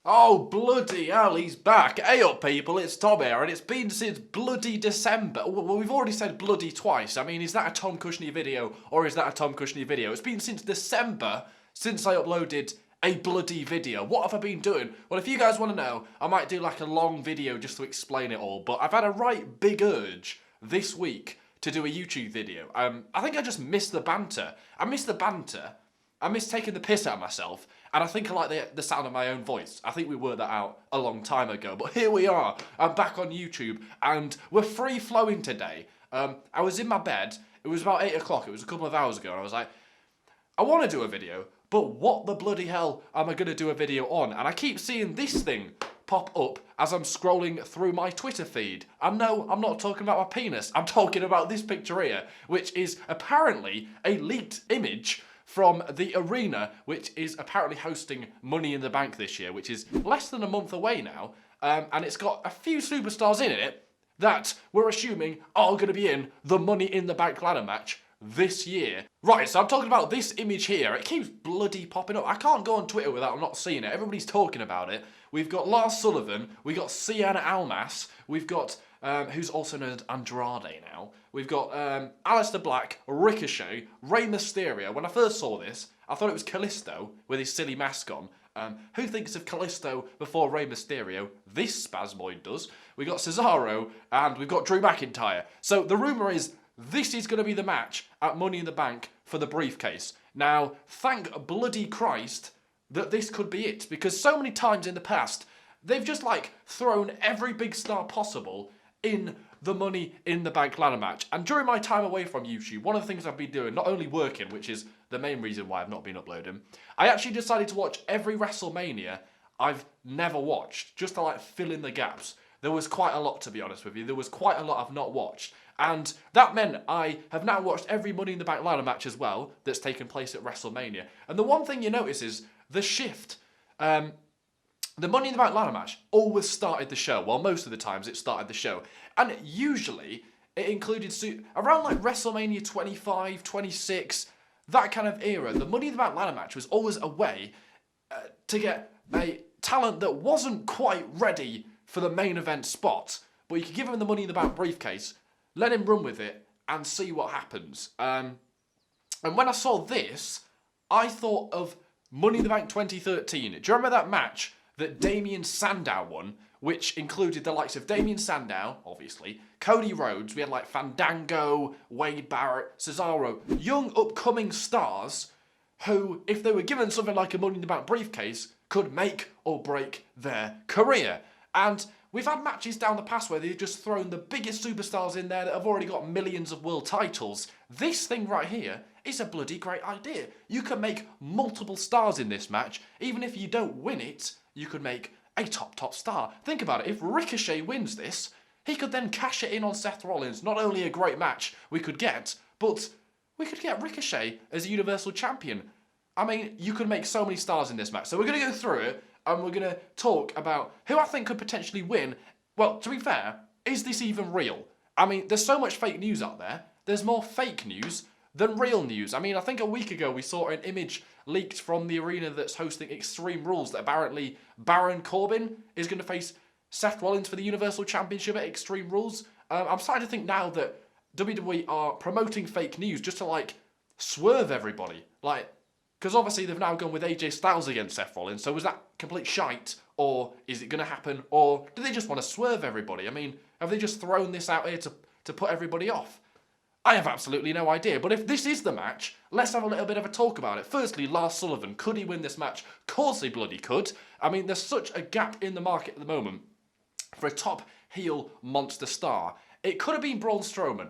Oh, bloody hell, he's back. Hey up, people, it's Tom here, and it's been since bloody December. Well, we've already said bloody twice. I mean, is that a Tom Cushney video, or is that a Tom Cushney video? It's been since December since I uploaded a bloody video. What have I been doing? Well, if you guys want to know, I might do like a long video just to explain it all, but I've had a right big urge this week to do a YouTube video. I think I just missed the banter. I missed the banter. I miss taking the piss out of myself, and I think I like the sound of my own voice. I think we worked that out a long time ago, but here we are. I'm back on YouTube, and we're free-flowing today. I was in my bed. It was about 8 o'clock. It was a couple of hours ago, and I was like, I want to do a video, but what the bloody hell am I going to do a video on? And I keep seeing this thing pop up as I'm scrolling through my Twitter feed. And no, I'm not talking about my penis. I'm talking about this picture here, which is apparently a leaked image from the arena, which is apparently hosting Money in the Bank this year, which is less than a month away now, and it's got a few superstars in it that we're assuming are going to be in the Money in the Bank ladder match this year. Right, so I'm talking about this image here. It keeps bloody popping up. I can't go on Twitter without not seeing it. Everybody's talking about it. We've got Lars Sullivan, we've got Cien Almas, we've got who's also known as Andrade now. We've got Aleister Black, Ricochet, Rey Mysterio. When I first saw this, I thought it was Kalisto with his silly mask on. Who thinks of Kalisto before Rey Mysterio? This spasmoid does. We got Cesaro, and we've got Drew McIntyre. So the rumour is this is going to be the match at Money in the Bank for the briefcase. Now, thank bloody Christ that this could be it, because so many times in the past, they've just like thrown every big star possible in the Money in the Bank ladder match. And during my time away from YouTube, one of the things I've been doing, not only working, which is the main reason why I've not been uploading, I actually decided to watch every WrestleMania I've never watched, just to like fill in the gaps. There was quite a lot, to be honest with you. There was quite a lot I've not watched. And that meant I have now watched every Money in the Bank ladder match as well that's taken place at WrestleMania. And the one thing you notice is the shift. The Money in the Bank ladder match always started the show. Well, most of the times it started the show. And usually it included around like WrestleMania 25, 26, that kind of era. The Money in the Bank ladder match was always a way to get a talent that wasn't quite ready for the main event spot, but you could give him the Money in the Bank briefcase, let him run with it, and see what happens. And when I saw this, I thought of Money in the Bank 2013. Do you remember that match that Damien Sandow won, which included the likes of Damien Sandow, obviously, Cody Rhodes, we had like Fandango, Wade Barrett, Cesaro, young upcoming stars who, if they were given something like a Money in the Bank briefcase, could make or break their career. And we've had matches down the past where they've just thrown the biggest superstars in there that have already got millions of world titles. This thing right here is a bloody great idea. You can make multiple stars in this match. Even if you don't win it, you could make a top star. Think about it. If Ricochet wins this, he could then cash it in on Seth Rollins. Not only a great match we could get, but we could get Ricochet as a Universal Champion. I mean, you could make so many stars in this match. So we're going to go through it, and we're going to talk about who I think could potentially win. Well, to be fair, is this even real? I mean, there's so much fake news out there. There's more fake news than real news. I mean, I think a week ago we saw an image leaked from the arena that's hosting Extreme Rules that apparently Baron Corbin is going to face Seth Rollins for the Universal Championship at Extreme Rules. I'm starting to think now that WWE are promoting fake news just to, like, swerve everybody. Like, because obviously they've now gone with AJ Styles against Seth Rollins, so was that complete shite, or is it going to happen, or do they just want to swerve everybody? I mean, have they just thrown this out here to put everybody off? I have absolutely no idea, but if this is the match, let's have a little bit of a talk about it. Firstly, Lars Sullivan, could he win this match? Of course he bloody could. I mean, there's such a gap in the market at the moment for a top heel monster star. It could have been Braun Strowman.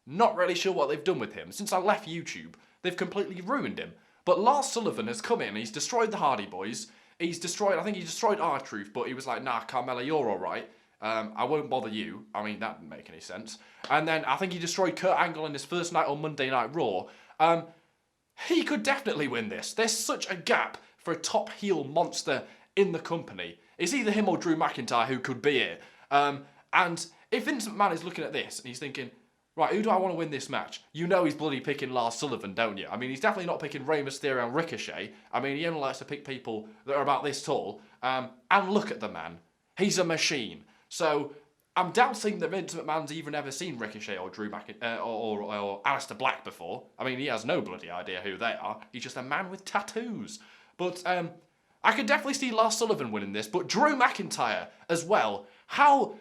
Not really sure what they've done with him. Since I left YouTube, they've completely ruined him. But Lars Sullivan has come in, he's destroyed the Hardy Boys, I think he destroyed R-Truth, but he was like, nah, Carmella, you're alright. I won't bother you. I mean, that didn't make any sense. And then I think he destroyed Kurt Angle in his first night on Monday Night Raw. He could definitely win this. There's such a gap for a top heel monster in the company. It's either him or Drew McIntyre who could be it. And if Vince McMahon is looking at this and he's thinking, right, who do I want to win this match? You know he's bloody picking Lars Sullivan, don't you? I mean, he's definitely not picking Rey Mysterio and Ricochet. I mean, he only likes to pick people that are about this tall. And look at the man. He's a machine. So I'm doubting that Vince McMahon's even ever seen Ricochet or Drew McIntyre or Aleister Black before. I mean, he has no bloody idea who they are. He's just a man with tattoos. But I could definitely see Lars Sullivan winning this, but Drew McIntyre as well. How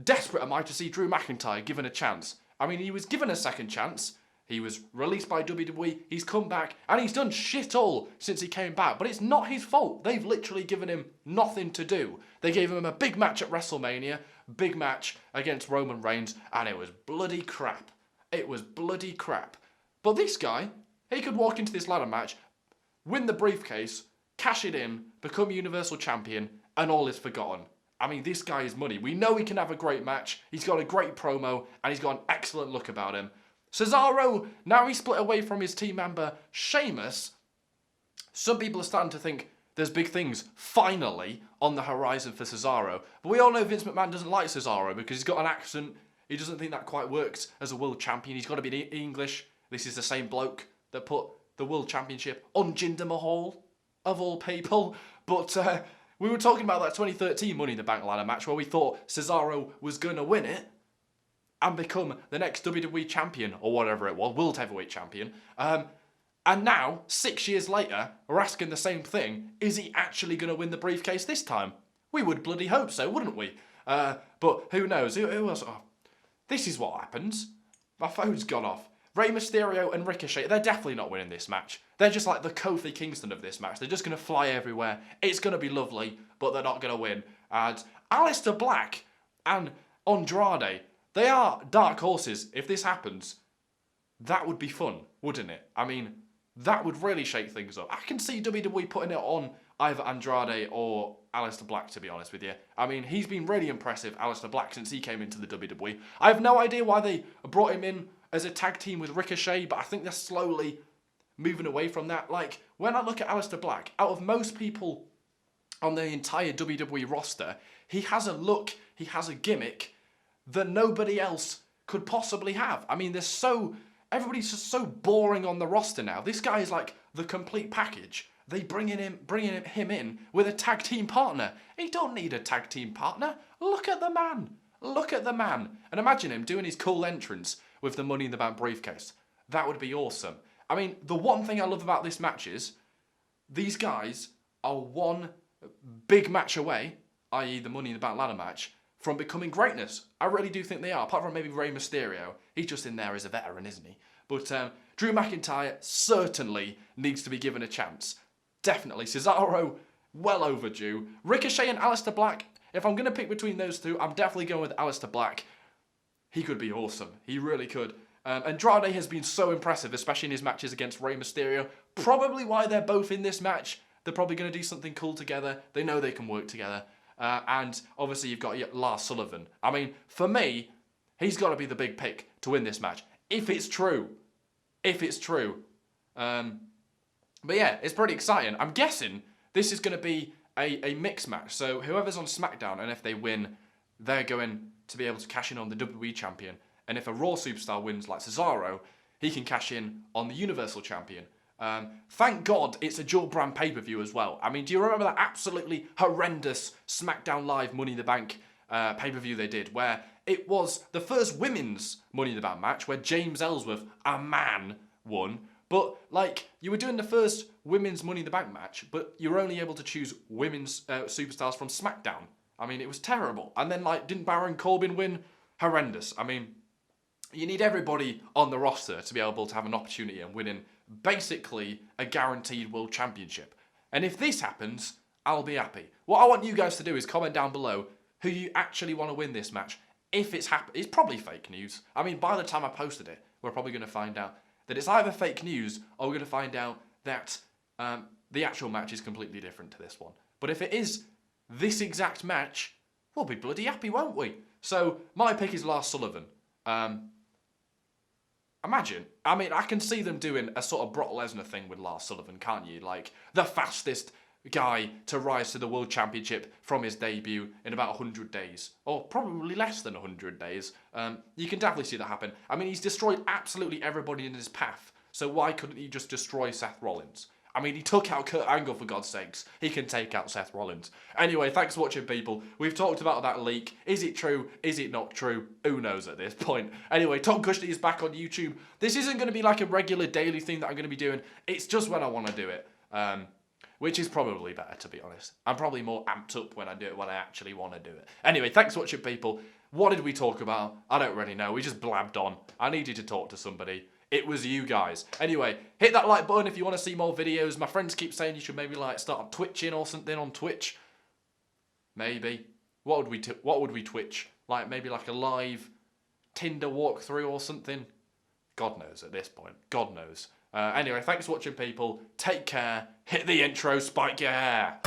desperate am I to see Drew McIntyre given a chance? I mean, he was given a second chance. He was released by WWE, he's come back, and he's done shit all since he came back. But it's not his fault. They've literally given him nothing to do. They gave him a big match at WrestleMania, big match against Roman Reigns, and it was bloody crap. It was bloody crap. But this guy, he could walk into this ladder match, win the briefcase, cash it in, become Universal Champion, and all is forgotten. I mean, this guy is money. We know he can have a great match. He's got a great promo, and he's got an excellent look about him. Cesaro, now he's split away from his team member, Sheamus. Some people are starting to think there's big things, finally, on the horizon for Cesaro. But we all know Vince McMahon doesn't like Cesaro because he's got an accent. He doesn't think that quite works as a world champion. He's got to be English. This is the same bloke that put the world championship on Jinder Mahal, of all people. But we were talking about that 2013 Money in the Bank ladder match where we thought Cesaro was going to win it and become the next WWE champion, or whatever it was, World Heavyweight Champion. And now, 6 years later, we're asking the same thing. Is he actually going to win the briefcase this time? We would bloody hope so, wouldn't we? But who knows? Who else? Oh, this is what happens. My phone's gone off. Rey Mysterio and Ricochet, they're definitely not winning this match. They're just like the Kofi Kingston of this match. They're just going to fly everywhere. It's going to be lovely, but they're not going to win. And Aleister Black and Andrade, they are dark horses. If this happens, that would be fun, wouldn't it? I mean, that would really shake things up. I can see WWE putting it on either Andrade or Aleister Black, to be honest with you. I mean, he's been really impressive, Aleister Black, since he came into the WWE. I have no idea why they brought him in as a tag team with Ricochet, but I think they're slowly moving away from that. Like, when I look at Aleister Black, out of most people on the entire WWE roster, he has a look, he has a gimmick that nobody else could possibly have. I mean, everybody's just so boring on the roster now. This guy is like the complete package. They bringing him in with a tag team partner. He don't need a tag team partner. Look at the man. Look at the man. And imagine him doing his cool entrance with the Money in the Bank briefcase. That would be awesome. I mean, the one thing I love about this match is these guys are one big match away, i.e. the Money in the Bank ladder match, from becoming greatness. I really do think they are, apart from maybe Rey Mysterio. He's just in there as a veteran, isn't he? But Drew McIntyre certainly needs to be given a chance. Definitely. Cesaro, well overdue. Ricochet and Aleister Black, if I'm going to pick between those two, I'm definitely going with Aleister Black. He could be awesome. He really could. Andrade has been so impressive, especially in his matches against Rey Mysterio. Probably why they're both in this match. They're probably going to do something cool together. They know they can work together. And obviously you've got Lars Sullivan. I mean, for me, he's got to be the big pick to win this match. If it's true. If it's true. But yeah, it's pretty exciting. I'm guessing this is going to be a mixed match. So whoever's on SmackDown, and if they win, they're going to be able to cash in on the WWE Champion. And if a Raw superstar wins like Cesaro, he can cash in on the Universal Champion. Thank God it's a dual brand pay-per-view as well. I mean, do you remember that absolutely horrendous SmackDown Live Money in the Bank pay-per-view they did, where it was the first women's Money in the Bank match where James Ellsworth, a man, won. But, like, you were doing the first women's Money in the Bank match, but you were only able to choose women's superstars from SmackDown. I mean, it was terrible. And then, like, didn't Baron Corbin win? Horrendous. I mean, you need everybody on the roster to be able to have an opportunity and winning basically a guaranteed world championship. And if this happens, I'll be happy. What I want you guys to do is comment down below who you actually want to win this match. If it's it's probably fake news. I mean, by the time I posted it, we're probably going to find out that it's either fake news or we're going to find out that the actual match is completely different to this one. But if it is this exact match, we'll be bloody happy, won't we? So, my pick is Lars Sullivan. Imagine. I mean, I can see them doing a sort of Brock Lesnar thing with Lars Sullivan, can't you? Like, the fastest guy to rise to the World Championship from his debut in about 100 days. Or probably less than 100 days. You can definitely see that happen. I mean, he's destroyed absolutely everybody in his path. So why couldn't he just destroy Seth Rollins? I mean, he took out Kurt Angle, for God's sakes. He can take out Seth Rollins. Anyway, thanks for watching, people. We've talked about that leak. Is it true? Is it not true? Who knows at this point? Anyway, Tom Cushney is back on YouTube. This isn't going to be like a regular daily thing that I'm going to be doing. It's just when I want to do it. Which is probably better, to be honest. I'm probably more amped up when I do it, when I actually want to do it. Anyway, thanks for watching, people. What did we talk about? I don't really know. We just blabbed on. I needed to talk to somebody. It was you guys. Anyway, hit that like button if you want to see more videos. My friends keep saying you should maybe like start twitching or something on Twitch. Maybe. What would we twitch? Like maybe like a live Tinder walkthrough or something? God knows at this point. God knows. Anyway, thanks for watching, people. Take care. Hit the intro, spike your hair.